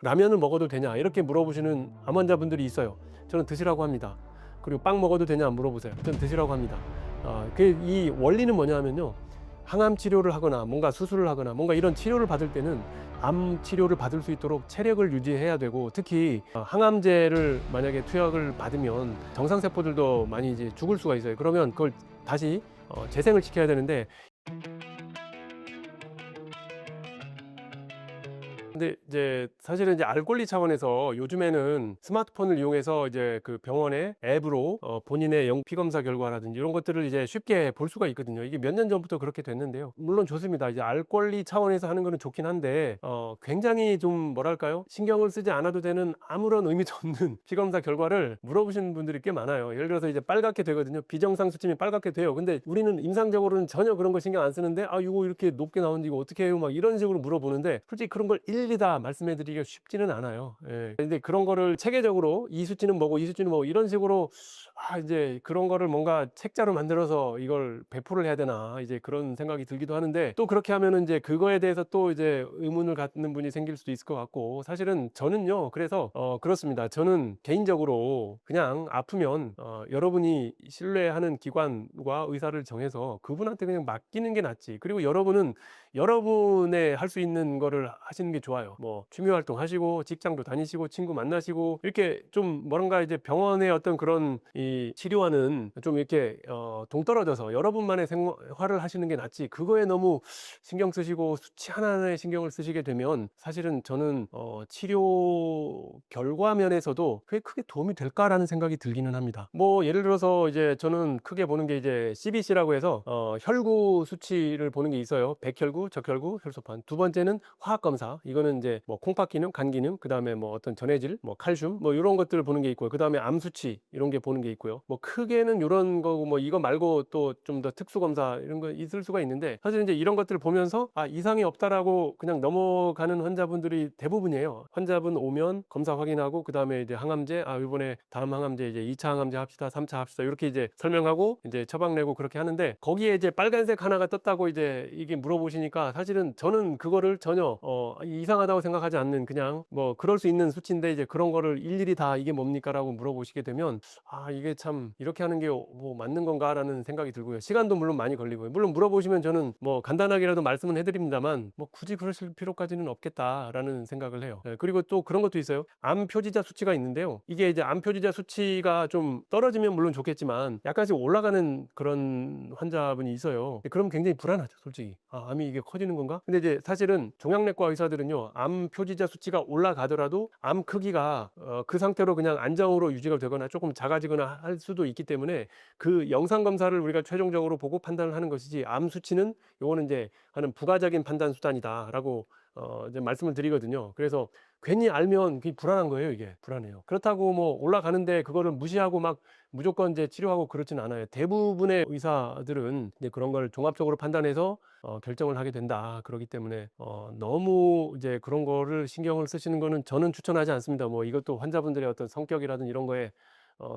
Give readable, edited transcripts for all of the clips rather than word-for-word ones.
라면을 먹어도 되냐 이렇게 물어보시는 암 환자분들이 있어요. 저는 드시라고 합니다. 그리고 빵 먹어도 되냐 물어보세요. 저는 드시라고 합니다. 이 원리는 뭐냐면요. 항암 치료를 하거나 뭔가 수술을 하거나 뭔가 이런 치료를 받을 때는 암 치료를 받을 수 있도록 체력을 유지해야 되고, 특히 항암제를 만약에 투약을 받으면 정상세포들도 많이 이제 죽을 수가 있어요. 그러면 그걸 다시 재생을 시켜야 되는데, 근데 이제 사실은 이제 알 권리 차원에서 요즘에는 스마트폰을 이용해서 이제 그 병원의 앱으로 본인의 피검사 결과라든지 이런 것들을 이제 쉽게 볼 수가 있거든요. 이게 몇 년 전부터 그렇게 됐는데요. 물론 좋습니다. 이제 알 권리 차원에서 하는 거는 좋긴 한데 굉장히 좀 뭐랄까요? 신경을 쓰지 않아도 되는 아무런 의미도 없는 피검사 결과를 물어보시는 분들이 꽤 많아요. 예를 들어서 이제 빨갛게 되거든요. 비정상 수치면 빨갛게 돼요. 근데 우리는 임상적으로는 전혀 그런 거 신경 안 쓰는데, 이거 이렇게 높게 나오는데 이거 어떻게 해요? 막 이런 식으로 물어보는데, 솔직히 그런 걸 일일이 다 말씀해 드리기가 쉽지는 않아요. 예. 근데 그런 거를 체계적으로 이 수치는 뭐고 이 수치는 뭐 이런 식으로 이제 그런 거를 뭔가 책자로 만들어서 이걸 배포를 해야 되나 이제 그런 생각이 들기도 하는데, 또 그렇게 하면은 이제 그거에 대해서 또 이제 의문을 갖는 분이 생길 수도 있을 것 같고, 사실은 저는요, 그래서 그렇습니다. 저는 개인적으로 그냥 아프면 여러분이 신뢰하는 기관과 의사를 정해서 그분한테 그냥 맡기는 게 낫지. 그리고 여러분은 여러분의 할 수 있는 거를 하시는 게 좋아요. 뭐 취미 활동 하시고 직장도 다니시고 친구 만나시고 이렇게 좀 뭔가 이제 병원의 어떤 그런 이 치료와는 좀 이렇게 동떨어져서 여러분만의 생활을 하시는 게 낫지, 그거에 너무 신경 쓰시고 수치 하나하나에 신경을 쓰시게 되면 사실은 저는 치료 결과 면에서도 그게 크게 도움이 될까라는 생각이 들기는 합니다. 뭐 예를 들어서 이제 저는 크게 보는 게 이제 CBC라고 해서 혈구 수치를 보는 게 있어요. 백혈구, 적혈구, 혈소판. 두 번째는 화학 검사. 이거는 이제 뭐 콩팥 기능, 간 기능, 그다음에 뭐 어떤 전해질, 뭐 칼슘, 뭐 이런 것들을 보는 게 있고요. 그다음에 암 수치 이런 게 보는 게 있고요. 뭐 크게는 이런 거고, 뭐 이거 말고 또 좀 더 특수 검사 이런 거 있을 수가 있는데, 사실 이제 이런 것들을 보면서 이상이 없다라고 그냥 넘어가는 환자분들이 대부분이에요. 환자분 오면 검사 확인하고 그다음에 이제 항암제, 이번에 다음 항암제 이제 2차 항암제 합시다, 3차 합시다, 이렇게 이제 설명하고 이제 처방 내고 그렇게 하는데, 거기에 이제 빨간색 하나가 떴다고 이제 이게 물어보시니까 사실은 저는 그거를 전혀 이상하다고 생각하지 않는, 그냥 뭐 그럴 수 있는 수치인데, 이제 그런 거를 일일이 다 이게 뭡니까라고 물어보시게 되면 이게 참 이렇게 하는 게 뭐 맞는 건가라는 생각이 들고요. 시간도 물론 많이 걸리고요. 물론 물어보시면 저는 뭐 간단하게라도 말씀은 해드립니다만, 뭐 굳이 그러실 필요까지는 없겠다라는 생각을 해요. 그리고 또 그런 것도 있어요. 암 표지자 수치가 있는데요. 이게 이제 암 표지자 수치가 좀 떨어지면 물론 좋겠지만 약간씩 올라가는 그런 환자분이 있어요. 그럼 굉장히 불안하죠, 솔직히. 암이 이게 커지는 건가? 근데 이제 사실은 종양내과 의사들은요, 암 표지자 수치가 올라가더라도 암 크기가 그 상태로 그냥 안정으로 유지가 되거나 조금 작아지거나 할 수도 있기 때문에 그 영상 검사를 우리가 최종적으로 보고 판단을 하는 것이지, 암 수치는 요거는 이제 하는 부가적인 판단 수단이다라고 이제 말씀을 드리거든요. 그래서 괜히 알면 그게 불안한 거예요. 이게 불안해요. 그렇다고 뭐 올라가는데 그거를 무시하고 막 무조건 이제 치료하고 그렇진 않아요. 대부분의 의사들은 이제 그런 걸 종합적으로 판단해서 결정을 하게 된다. 그렇기 때문에 너무 이제 그런 거를 신경을 쓰시는 거는 저는 추천하지 않습니다. 뭐 이것도 환자분들의 어떤 성격이라든 이런 거에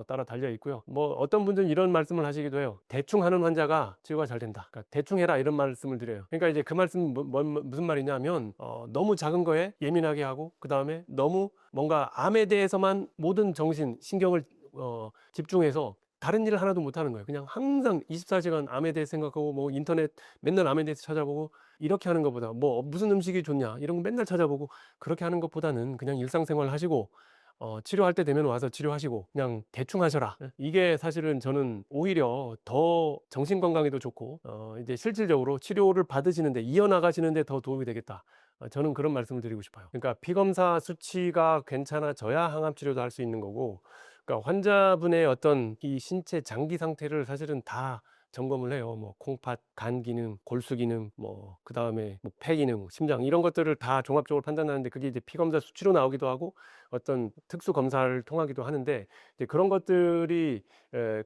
따라 달려 있고요. 뭐 어떤 분들은 이런 말씀을 하시기도 해요. 대충 하는 환자가 치료가 잘 된다. 그러니까 대충 해라 이런 말씀을 드려요. 그러니까 이제 그 말씀은 무슨 말이냐면 너무 작은 거에 예민하게 하고, 그 다음에 너무 뭔가 암에 대해서만 모든 신경을 집중해서 다른 일을 하나도 못 하는 거예요. 그냥 항상 24시간 암에 대해 생각하고, 뭐 인터넷 맨날 암에 대해서 찾아보고, 이렇게 하는 것보다 뭐 무슨 음식이 좋냐 이런 거 맨날 찾아보고, 그렇게 하는 것보다는 그냥 일상생활 하시고 치료할 때 되면 와서 치료하시고 그냥 대충 하셔라. 이게 사실은 저는 오히려 더 정신 건강에도 좋고 이제 실질적으로 치료를 받으시는데 이어나가시는데 더 도움이 되겠다. 저는 그런 말씀을 드리고 싶어요. 그러니까 피검사 수치가 괜찮아져야 항암 치료도 할 수 있는 거고, 그러니까 환자분의 어떤 이 신체 장기 상태를 사실은 다 점검을 해요. 뭐 콩팥, 간 기능, 골수 기능, 뭐 그다음에 뭐 폐 기능, 심장 이런 것들을 다 종합적으로 판단하는데, 그게 이제 피검사 수치로 나오기도 하고 어떤 특수 검사를 통하기도 하는데, 이제 그런 것들이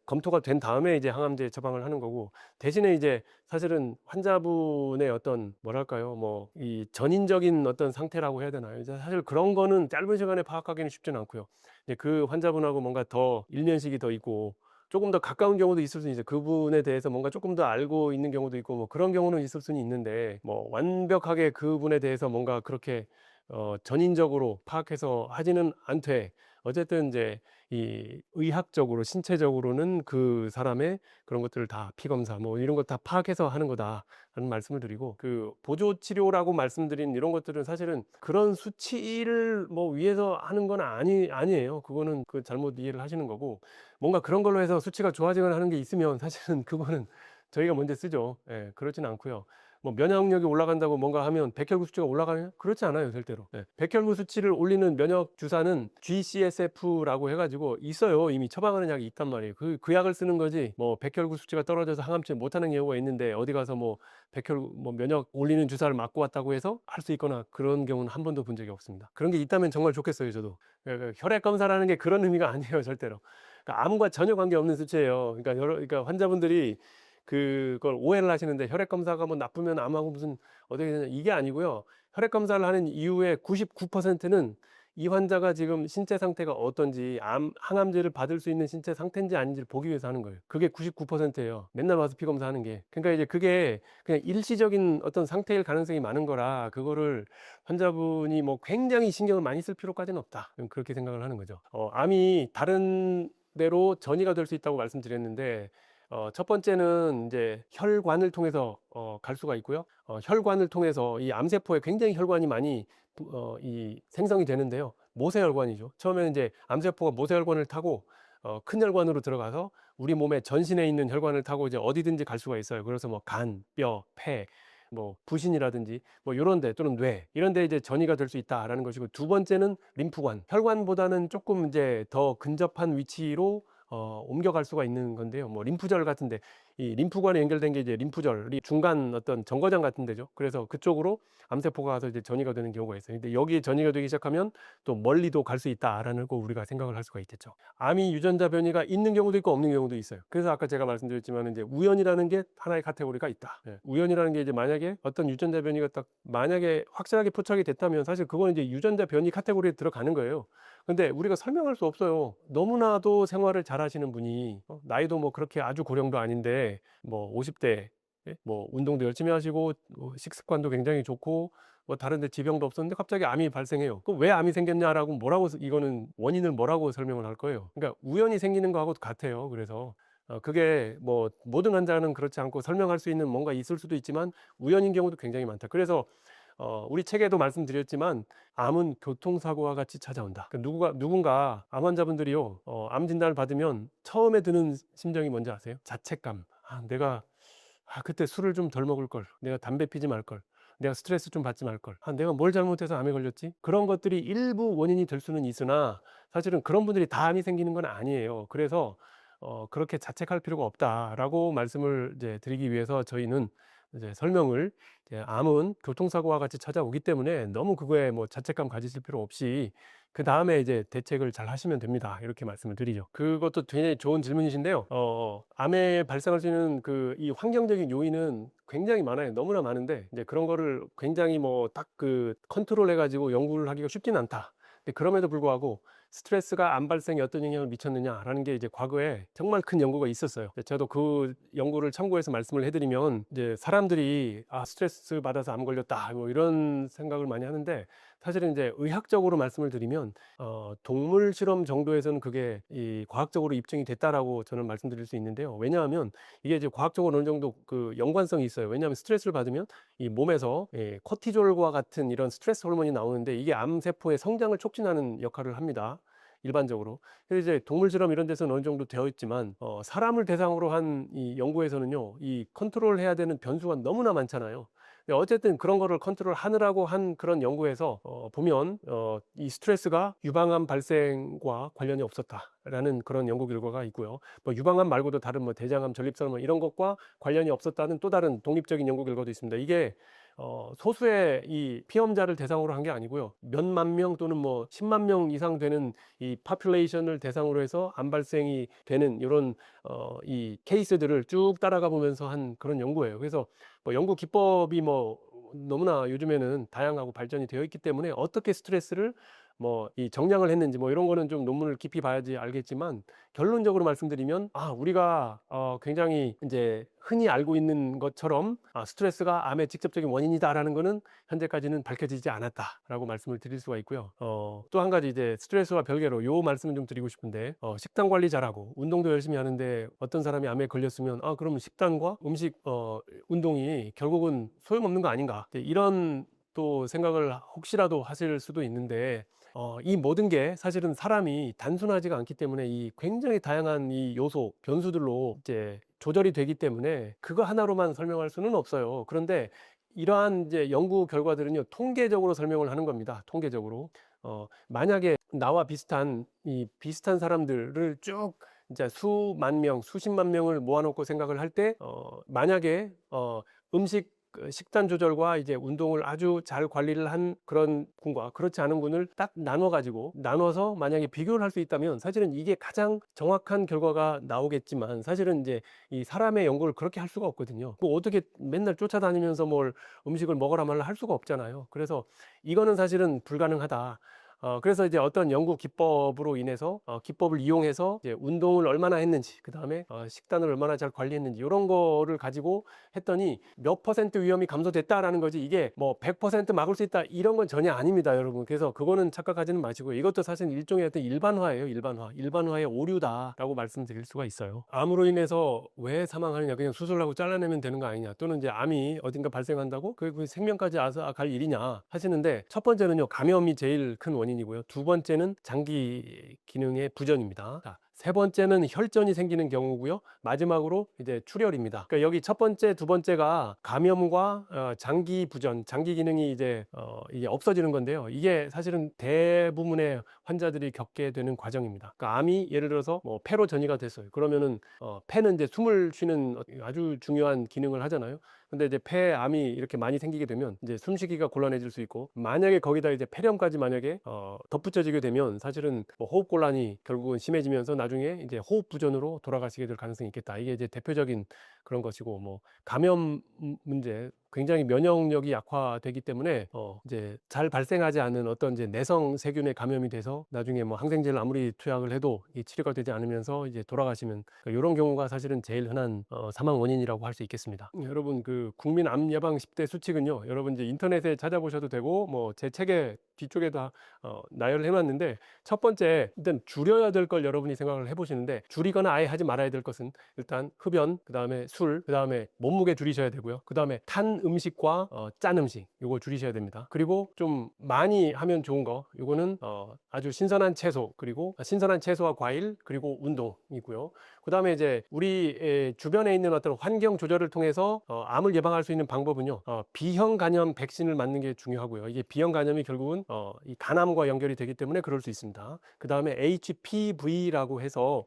검토가 된 다음에 이제 항암제 처방을 하는 거고, 대신에 이제 사실은 환자분의 어떤 뭐랄까요, 뭐 이 전인적인 어떤 상태라고 해야 되나요? 이제 사실 그런 거는 짧은 시간에 파악하기는 쉽지는 않고요. 이제 그 환자분하고 뭔가 더 일면식이 더 있고 조금 더 가까운 경우도 있을 수 있어요. 그분에 대해서 뭔가 조금 더 알고 있는 경우도 있고, 뭐 그런 경우는 있을 수는 있는데, 뭐 완벽하게 그분에 대해서 뭔가 그렇게 전인적으로 파악해서 하지는 않되 어쨌든 이제 이 의학적으로 신체적으로는 그 사람의 그런 것들을 다 피검사 뭐 이런 것 다 파악해서 하는 거다라는 말씀을 드리고, 그 보조 치료라고 말씀드린 이런 것들은 사실은 그런 수치를 뭐 위해서 하는 건 아니에요. 그거는 그 잘못 이해를 하시는 거고, 뭔가 그런 걸로 해서 수치가 좋아지거나 하는 게 있으면 사실은 그거는 저희가 먼저 쓰죠. 예, 그렇지는 않고요. 뭐 면역력이 올라간다고 뭔가 하면 백혈구 수치가 올라가냐? 그렇지 않아요, 절대로. 예, 백혈구 수치를 올리는 면역 주사는 G-CSF라고 해가지고 있어요. 이미 처방하는 약이 있단 말이에요. 그 약을 쓰는 거지. 뭐 백혈구 수치가 떨어져서 항암치 못하는 경우가 있는데 어디 가서 뭐 백혈구 뭐 면역 올리는 주사를 맞고 왔다고 해서 할 수 있거나 그런 경우는 한 번도 본 적이 없습니다. 그런 게 있다면 정말 좋겠어요, 저도. 혈액 검사라는 게 그런 의미가 아니에요, 절대로. 그러니까 암과 전혀 관계없는 수치예요. 그러니까 환자분들이 그걸 오해를 하시는데 혈액 검사가 뭐 나쁘면 암하고 무슨 어떻게 되냐, 이게 아니고요. 혈액 검사를 하는 이유의 99%는 이 환자가 지금 신체 상태가 어떤지, 항암제를 받을 수 있는 신체 상태인지 아닌지를 보기 위해서 하는 거예요. 그게 99%예요. 맨날 와서 피 검사하는 게. 그러니까 이제 그게 그냥 일시적인 어떤 상태일 가능성이 많은 거라, 그거를 환자분이 뭐 굉장히 신경을 많이 쓸 필요까지는 없다, 그렇게 생각을 하는 거죠. 암이 다른 데로 전이가 될 수 있다고 말씀드렸는데, 첫 번째는 이제 혈관을 통해서 갈 수가 있고요. 혈관을 통해서 이 암세포에 굉장히 혈관이 많이 이 생성이 되는데요. 모세혈관이죠. 처음에는 이제 암세포가 모세혈관을 타고 큰 혈관으로 들어가서 우리 몸의 전신에 있는 혈관을 타고 이제 어디든지 갈 수가 있어요. 그래서 뭐 간, 뼈, 폐, 뭐 부신이라든지 뭐 이런 데, 또는 뇌 이런 데 이제 전이가 될 수 있다라는 것이고, 두 번째는 림프관, 혈관보다는 조금 이제 더 근접한 위치로 옮겨갈 수가 있는 건데요. 뭐 림프절 같은데, 이 림프관에 연결된 게 이제 림프절이 중간 어떤 정거장 같은 데죠. 그래서 그쪽으로 암세포가 가서 이제 전이가 되는 경우가 있어요. 근데 여기 전이가 되기 시작하면 또 멀리도 갈 수 있다라는 거 우리가 생각을 할 수가 있겠죠. 암이 유전자 변이가 있는 경우도 있고 없는 경우도 있어요. 그래서 아까 제가 말씀드렸지만 이제 우연이라는 게 하나의 카테고리가 있다. 예, 우연이라는 게 이제 만약에 어떤 유전자 변이가 딱 만약에 확실하게 포착이 됐다면 사실 그건 이제 유전자 변이 카테고리에 들어가는 거예요. 근데 우리가 설명할 수 없어요. 너무나도 생활을 잘 하시는 분이 나이도 뭐 그렇게 아주 고령도 아닌데 뭐 50대, 뭐 운동도 열심히 하시고 식습관도 굉장히 좋고 뭐 다른 데 지병도 없었는데 갑자기 암이 발생해요. 그럼 왜 암이 생겼냐라고 이거는 원인을 뭐라고 설명을 할 거예요. 그러니까 우연히 생기는 거하고 같아요. 그래서 그게 뭐 모든 환자는 그렇지 않고 설명할 수 있는 뭔가 있을 수도 있지만 우연인 경우도 굉장히 많다. 그래서 우리 책에도 말씀드렸지만 암은 교통사고와 같이 찾아온다. 그러니까 누군가 암 환자분들이요, 암 진단을 받으면 처음에 드는 심정이 뭔지 아세요? 자책감. 내가 그때 술을 좀 덜 먹을 걸, 내가 담배 피지 말 걸, 내가 스트레스 좀 받지 말 걸, 내가 뭘 잘못해서 암에 걸렸지? 그런 것들이 일부 원인이 될 수는 있으나 사실은 그런 분들이 다 암이 생기는 건 아니에요. 그래서 그렇게 자책할 필요가 없다라고 말씀을 이제 드리기 위해서 저희는 이제 설명을, 이제 암은 교통사고와 같이 찾아오기 때문에 너무 그거에 뭐 자책감 가지실 필요 없이 그 다음에 이제 대책을 잘 하시면 됩니다, 이렇게 말씀을 드리죠. 그것도 굉장히 좋은 질문이신데요. 암에 발생할 수 있는 이 환경적인 요인은 굉장히 많아요. 너무나 많은데 이제 그런 거를 굉장히 뭐 딱 컨트롤 해가지고 연구를 하기가 쉽지는 않다. 근데 그럼에도 불구하고 스트레스가 암 발생에 어떤 영향을 미쳤느냐라는 게 이제 과거에 정말 큰 연구가 있었어요. 저도 그 연구를 참고해서 말씀을 해드리면, 이제 사람들이 스트레스 받아서 암 걸렸다 뭐 이런 생각을 많이 하는데, 사실은 이제 의학적으로 말씀을 드리면 동물 실험 정도에서는 그게 이 과학적으로 입증이 됐다라고 저는 말씀드릴 수 있는데요. 왜냐하면 이게 이제 과학적으로 어느 정도 그 연관성이 있어요. 왜냐하면 스트레스를 받으면 이 몸에서 코티졸과 같은 이런 스트레스 호르몬이 나오는데 이게 암 세포의 성장을 촉진하는 역할을 합니다, 일반적으로. 그래서 이제 동물 실험 이런 데서는 어느 정도 되어 있지만 사람을 대상으로 한 이 연구에서는요, 이 컨트롤 해야 되는 변수가 너무나 많잖아요. 근데 어쨌든 그런 거를 컨트롤 하느라고 한 그런 연구에서 보면 이 스트레스가 유방암 발생과 관련이 없었다라는 그런 연구 결과가 있고요. 뭐 유방암 말고도 다른 뭐 대장암, 전립선 뭐 이런 것과 관련이 없었다는 또 다른 독립적인 연구 결과도 있습니다. 이게 소수의 이 피험자를 대상으로 한 게 아니고요, 몇만 명 또는 뭐 10만 명 이상 되는 이 파퓰레이션을 대상으로 해서 암 발생이 되는 이런 이 케이스들을 쭉 따라가 보면서 한 그런 연구예요. 그래서 뭐 연구 기법이 뭐 너무나 요즘에는 다양하고 발전이 되어 있기 때문에 어떻게 스트레스를 뭐 이 정량을 했는지 뭐 이런 거는 좀 논문을 깊이 봐야지 알겠지만, 결론적으로 말씀드리면 우리가 굉장히 이제 흔히 알고 있는 것처럼 스트레스가 암의 직접적인 원인이다라는 거는 현재까지는 밝혀지지 않았다라고 말씀을 드릴 수가 있고요. 또 한 가지 이제 스트레스와 별개로 요 말씀을 좀 드리고 싶은데, 식단 관리 잘하고 운동도 열심히 하는데 어떤 사람이 암에 걸렸으면 그러면 식단과 음식 운동이 결국은 소용없는 거 아닌가, 이런 또 생각을 혹시라도 하실 수도 있는데, 이 모든 게 사실은 사람이 단순하지가 않기 때문에 이 굉장히 다양한 이 요소, 변수들로 이제 조절이 되기 때문에 그거 하나로만 설명할 수는 없어요. 그런데 이러한 이제 연구 결과들은요, 통계적으로 설명을 하는 겁니다. 통계적으로. 만약에 나와 비슷한 사람들을 쭉 이제 수만 명, 수십만 명을 모아놓고 생각을 할 때, 만약에 식단 조절과 이제 운동을 아주 잘 관리를 한 그런 분과 그렇지 않은 분을 딱 나눠서 만약에 비교를 할 수 있다면, 사실은 이게 가장 정확한 결과가 나오겠지만, 사실은 이제 이 사람의 연구를 그렇게 할 수가 없거든요. 뭐 어떻게 맨날 쫓아다니면서 뭘 음식을 먹으라 말라 할 수가 없잖아요. 그래서 이거는 사실은 불가능하다. 그래서 이제 어떤 연구 기법으로 인해서 기법을 이용해서 이제 운동을 얼마나 했는지, 그 다음에 식단을 얼마나 잘 관리했는지, 이런 거를 가지고 했더니 몇 퍼센트 위험이 감소됐다라는 거지, 이게 뭐 100% 막을 수 있다 이런 건 전혀 아닙니다, 여러분. 그래서 그거는 착각하지는 마시고, 이것도 사실 일종의 어떤 일반화예요. 일반화의 오류다라고 말씀드릴 수가 있어요. 암으로 인해서 왜 사망하느냐, 그냥 수술하고 잘라내면 되는 거 아니냐, 또는 이제 암이 어딘가 발생한다고 그 생명까지 갈 일이냐 하시는데, 첫 번째는요, 감염이 제일 큰 원인이고요. 두 번째는 장기 기능의 부전입니다. 자, 세 번째는 혈전이 생기는 경우고요. 마지막으로 이제 출혈입니다. 그러니까 여기 첫 번째, 두 번째가 감염과 장기 부전, 장기 기능이 이제 없어지는 건데요. 이게 사실은 대부분의 환자들이 겪게 되는 과정입니다. 그러니까 암이 예를 들어서 뭐 폐로 전이가 됐어요. 그러면은 폐는 이제 숨을 쉬는 아주 중요한 기능을 하잖아요. 근데 이제 폐암이 이렇게 많이 생기게 되면 이제 숨쉬기가 곤란해질 수 있고, 만약에 거기다 이제 폐렴까지 만약에 덧붙여지게 되면 사실은 뭐 호흡 곤란이 결국은 심해지면서 나중에 이제 호흡 부전으로 돌아가시게 될 가능성이 있겠다. 이게 이제 대표적인 그런 것이고, 뭐 감염 문제, 굉장히 면역력이 약화되기 때문에 이제 잘 발생하지 않는 어떤 이제 내성 세균에 감염이 돼서 나중에 뭐 항생제를 아무리 투약을 해도 이 치료가 되지 않으면서 이제 돌아가시면, 이런 경우가 사실은 제일 흔한 사망 원인이라고 할 수 있겠습니다. 여러분, 그 국민 암 예방 10대 수칙은요, 여러분 이제 인터넷에 찾아보셔도 되고, 뭐 제 책에 뒤쪽에 다 나열을 해놨는데, 첫 번째, 일단 줄여야 될 걸 여러분이 생각을 해보시는데, 줄이거나 아예 하지 말아야 될 것은 일단 흡연, 그 다음에 술, 그 다음에 몸무게 줄이셔야 되고요. 그 다음에 탄 음식과 짠 음식, 요거 줄이셔야 됩니다. 그리고 좀 많이 하면 좋은 거, 요거는 아주 신선한 채소, 그리고 신선한 채소와 과일, 그리고 운동이고요. 그 다음에 이제 우리 주변에 있는 어떤 환경 조절을 통해서 암을 예방할 수 있는 방법은요, 비형 간염 백신을 맞는 게 중요하고요. 이게 비형 간염이 결국은 이 간암과 연결이 되기 때문에 그럴 수 있습니다. 그 다음에 HPV라고 해서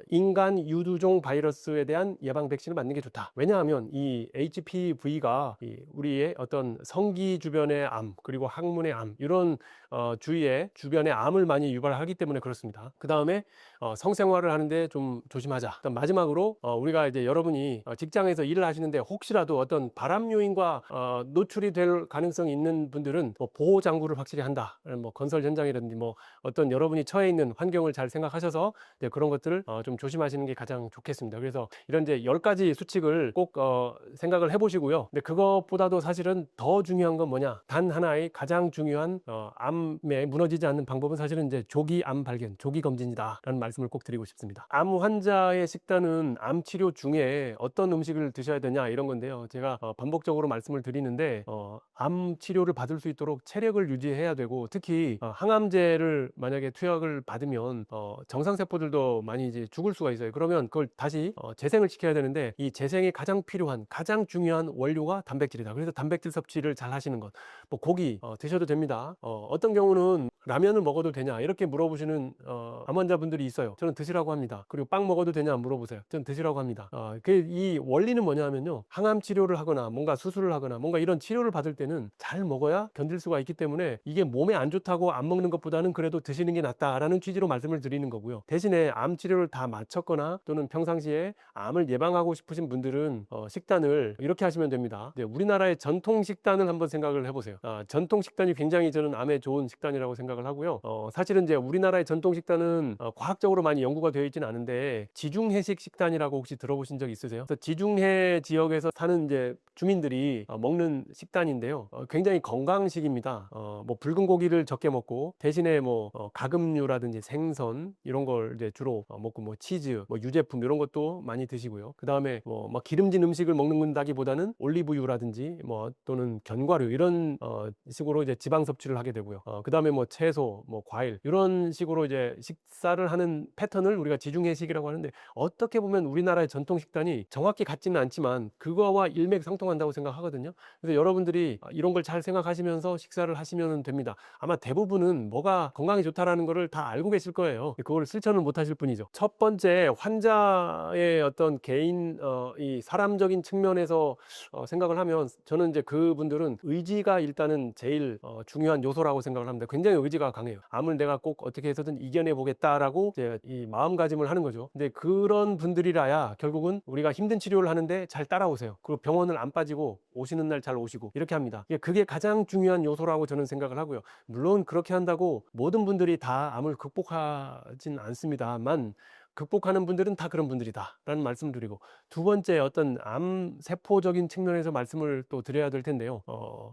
인간 유두종 바이러스에 대한 예방 백신을 맞는 게 좋다. 왜냐하면 이 HPV가 우리의 어떤 성기 주변의 암, 그리고 항문의 암, 이런 주변에 암을 많이 유발하기 때문에 그렇습니다. 그 다음에 성생활을 하는데 좀 조심하자. 일단 마지막으로 우리가 이제 여러분이 직장에서 일을 하시는데 혹시라도 어떤 발암 요인과 노출이 될 가능성이 있는 분들은 뭐 보호 장구를 확실히 한다. 뭐 건설 현장이라든지 뭐 어떤 여러분이 처해 있는 환경을 잘 생각하셔서 이제 그런 것들을 좀 조심하시는 게 가장 좋겠습니다. 그래서 이런 이제 10가지 수칙을 꼭 생각을 해보시고요. 근데 그것보다도 사실은 더 중요한 건 뭐냐? 단 하나의 가장 중요한 암에 무너지지 않는 방법은 사실은 이제 조기 암 발견, 조기 검진이다라는 말씀을 꼭 드리고 싶습니다. 암 환자의 식단은 암 치료 중에 어떤 음식을 드셔야 되냐, 이런 건데요. 제가 반복적으로 말씀을 드리는데, 암 치료를 받을 수 있도록 체력을 유지해야 되고, 특히 항암제를 만약에 투약을 받으면 정상세포들도 많이 이제 죽을 수가 있어요. 그러면 그걸 다시 재생을 시켜야 되는데, 이 재생에 가장 필요한, 가장 중요한 원료가 단백질이다. 그래서 단백질 섭취를 잘 하시는 것. 뭐 고기 드셔도 됩니다. 어떤 경우는 라면을 먹어도 되냐 이렇게 물어보시는 암 환자분들이 있어요. 저는 드시라고 합니다. 그리고 빵 먹어도 되냐 물어보세요. 저는 드시라고 합니다. 이 원리는 뭐냐면요, 항암 치료를 하거나 뭔가 수술을 하거나 뭔가 이런 치료를 받을 때는 잘 먹어야 견딜 수가 있기 때문에, 이게 몸에 안 좋다고 안 먹는 것보다는 그래도 드시는 게 낫다라는 취지로 말씀을 드리는 거고요. 대신에 암 치료를 다 마쳤거나 또는 평상시에 암을 예방하고 싶으신 분들은 식단을 이렇게 하시면 됩니다. 우리나라의 전통 식단을 한번 생각을 해보세요. 전통 식단이 굉장히 저는 암에 좋은 식단이라고 생각합니다. 생각을 하고요. 사실은 이제 우리나라의 전통 식단은 과학적으로 많이 연구가 되어 있지는 않은데 지중해식 식단이라고 혹시 들어보신 적 있으세요? 그래서 지중해 지역에서 사는 이제 주민들이 먹는 식단인데요. 굉장히 건강식입니다. 뭐 붉은 고기를 적게 먹고 대신에 뭐 가금류라든지 생선 이런 걸 이제 주로 먹고 뭐 치즈, 뭐 유제품 이런 것도 많이 드시고요. 그 다음에 뭐 막 기름진 음식을 먹는다기보다는 올리브유라든지 뭐 또는 견과류 이런 식으로 이제 지방 섭취를 하게 되고요. 그 다음에 뭐 채소, 뭐 과일 이런 식으로 이제 식사를 하는 패턴을 우리가 지중해식이라고 하는데 어떻게 보면 우리나라의 전통 식단이 정확히 같지는 않지만 그거와 일맥상통한다고 생각하거든요. 그래서 여러분들이 이런 걸 잘 생각하시면서 식사를 하시면 됩니다. 아마 대부분은 뭐가 건강에 좋다라는 거를 다 알고 계실 거예요. 그걸 실천을 못 하실 뿐이죠. 첫 번째 환자의 어떤 개인 이 사람적인 측면에서 생각을 하면 저는 이제 그분들은 의지가 일단은 제일 중요한 요소라고 생각을 합니다. 굉장히 의지가 강해요. 암을 내가 꼭 어떻게 해서든 이겨내 보겠다라고 이제 이 마음가짐을 하는 거죠. 근데 그런 분들이라야 결국은 우리가 힘든 치료를 하는데 잘 따라오세요. 그리고 병원을 안 빠지고 오시는 날 잘 오시고 이렇게 합니다. 그게 가장 중요한 요소라고 저는 생각을 하고요. 물론 그렇게 한다고 모든 분들이 다 암을 극복하진 않습니다만 극복하는 분들은 다 그런 분들이다 라는 말씀을 드리고, 두 번째 어떤 암 세포적인 측면에서 말씀을 또 드려야 될 텐데요.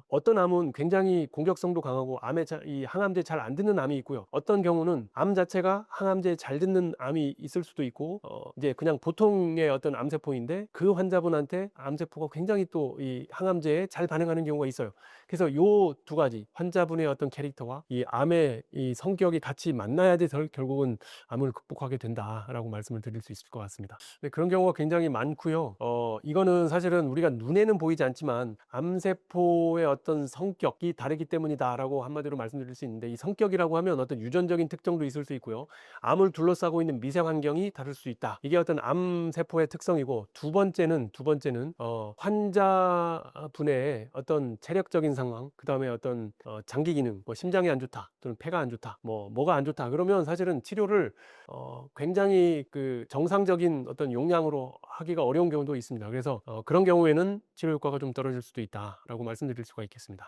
어떤 암은 굉장히 공격성도 강하고 이 항암제 잘 안 듣는 암이 있고요. 어떤 경우는 암 자체가 항암제 잘 듣는 암이 있을 수도 있고 이제 그냥 보통의 어떤 암세포인데 그 환자분한테 암세포가 굉장히 또 이 항암제에 잘 반응하는 경우가 있어요. 그래서 요 두 가지 환자분의 어떤 캐릭터와 이 암의 이 성격이 같이 만나야 돼서 결국은 암을 극복하게 된다라고 말씀을 드릴 수 있을 것 같습니다. 네, 그런 경우가 굉장히 많고요. 이거는 사실은 우리가 눈에는 보이지 않지만 암세포의 어떤 성격이 다르기 때문이다라고 한마디로 말씀드릴 수 있는데, 이 성격이라고 하면 어떤 유전적인 특성도 있을 수 있고요. 암을 둘러싸고 있는 미세 환경이 다를 수 있다. 이게 어떤 암세포의 특성이고, 두 번째는 환자분의 어떤 체력적인 상황, 그 다음에 어떤 장기 기능, 뭐 심장이 안 좋다 또는 폐가 안 좋다, 뭐가 안 좋다 그러면 사실은 치료를 굉장히 그 정상적인 어떤 용량으로 하기가 어려운 경우도 있습니다. 그래서 그런 경우에는 치료 효과가 좀 떨어질 수도 있다라고 말씀드릴 수가 있겠습니다.